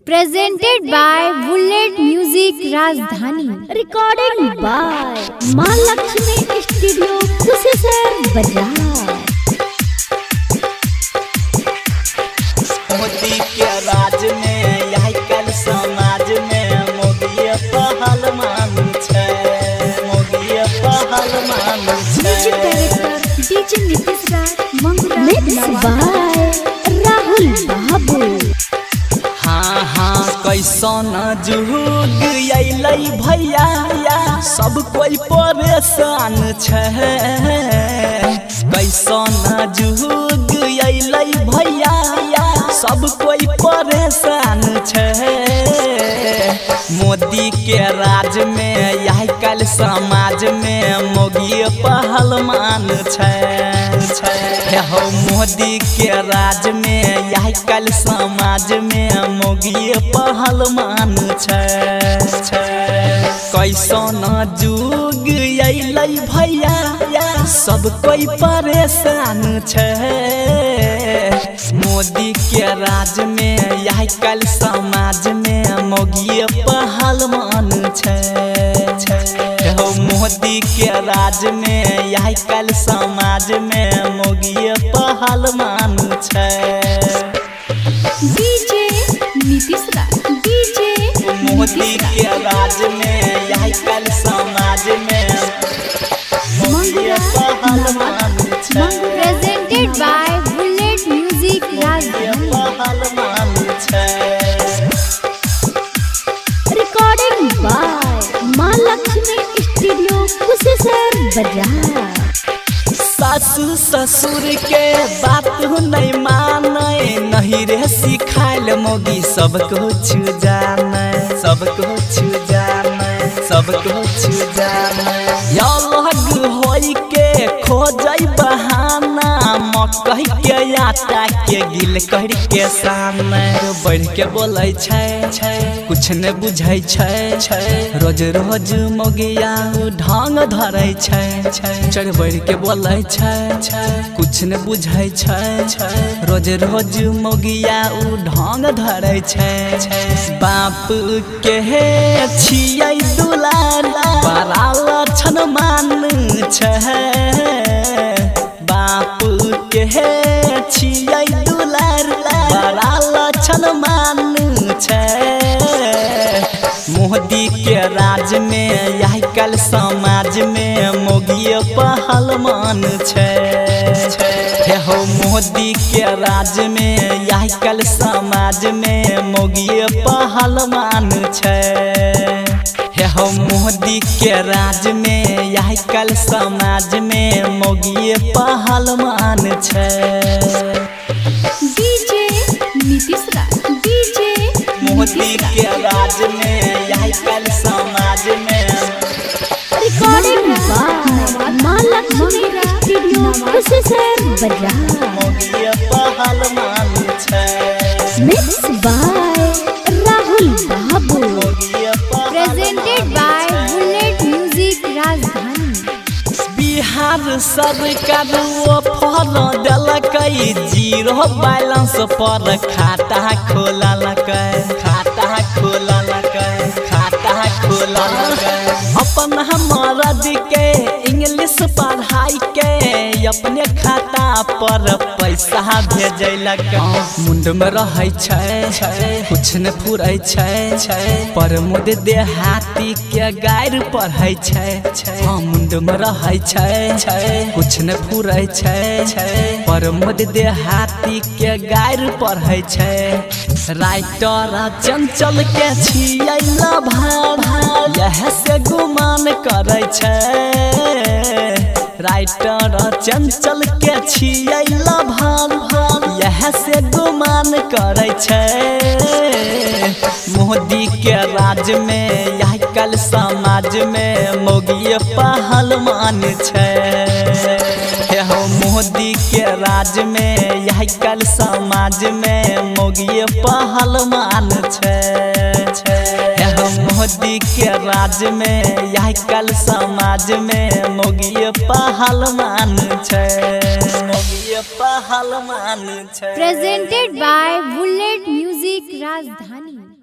Presented by Bullet Music Rajdhani. Recording by Mahalakshmi Studio, Kusisar Bazaar. Modi के राज में यही कल समाज में मोदी पहल मान छे, मोदी पहल मान छे। Music director DJ Nitish Raj, Mangura Mixed by Rahul Babu. हाँ हाँ कैसन जुग अलै भैया, सब कोई परेशान छे। कैसन जुग अलै भैया, सब कोई परेशान छे। मोदी के राज में यही कल समाज में मोदी पहल मान छे। हो मोदी के राज में यही कल समाज में मोदी पहल मान छे। कैसन जुग अलै भैया, सब कोई परेशान छे। मोदी के राज में यही कल समाज में मोदी पहल मान छे। हो मोदी के राज में यही कल समाज में मोदी पहल मान छे। DJ Nitish Raj, DJ Modi के राज में यही कल समाज में मोदी पहल मान छे। Presented by Bullet Music Rajdhani. पहल मान छे। Recording by Mahalakshmi Studio, Kusisar Bazaar. सासु ससुर के बात नहीं माने, नहीं रे सिखाइल मोदी सब कुछ जाने, सब कुछ जाने, सब कुछ जाने। अलग होई के खोजई बहाना, मकई के आटा के गिल कर के सामने बढ़ के बोलै छै, कुछ न बुझै छै। रोज रोज मोगिया ढंग धरै छै, चढ़ बढ़ के बोलै छै, कुछ न बुझै छै। रोज रोज मोगिया ढंग धरै छै। बाप के छियै दुलार, बड़ा लक्षण मान छै। बाप के छियै दुलार, बड़ा लक्षण मान छै। मोदी के राज में यही कल समाज में मोदी पहल मान छे। हो मोदी के राज में यही कल समाज में मोदी पहल मान छे। हो मोदी के राज में यही कल समाज में मोदी पहल मान छे। DJ Nitish Raj, DJ Modi के राज में यही कल समाज में Recording by Mahalakshmi Studio, Kusisar Bazaar. Modi पहल मान छे। Mixed by Rahul Babu. Modi पहल Presented by Bullet Music Rajdhani. Bihar सरकार वो फल दिलकै, जीरो बैलेंस पर खाता खोललकै, खाता खोललकै, खाता खोललकै। अपन मर्द के इंग्लिश पढ़ाई के अपने खाता पर पैसा भेजलकै। मुंड में रहै छै, कुछ न फुरै छै। प्रमोद देहाती के गायर पढ़ै छै। मुंड में रहै छै, कुछ न फुरै छै। प्रमोद देहाती के गायर पढ़ै छै। राइटर चंचल के छियै लभार, यह से गुमान करै छै। राइटर चंचल के छियै लभार, यह से गुमान करै छै। मोदी के राज में यही कल समाज में मोदी पहल मान छे। हो मोदी के राज में यही कल समाज में मोदी पहल मान छे। हो मोदी के राज में यही कल समाज में मोदी पहल मान छे। मोदी पहलवान छै। Presented by Bullet Music Rajdhani.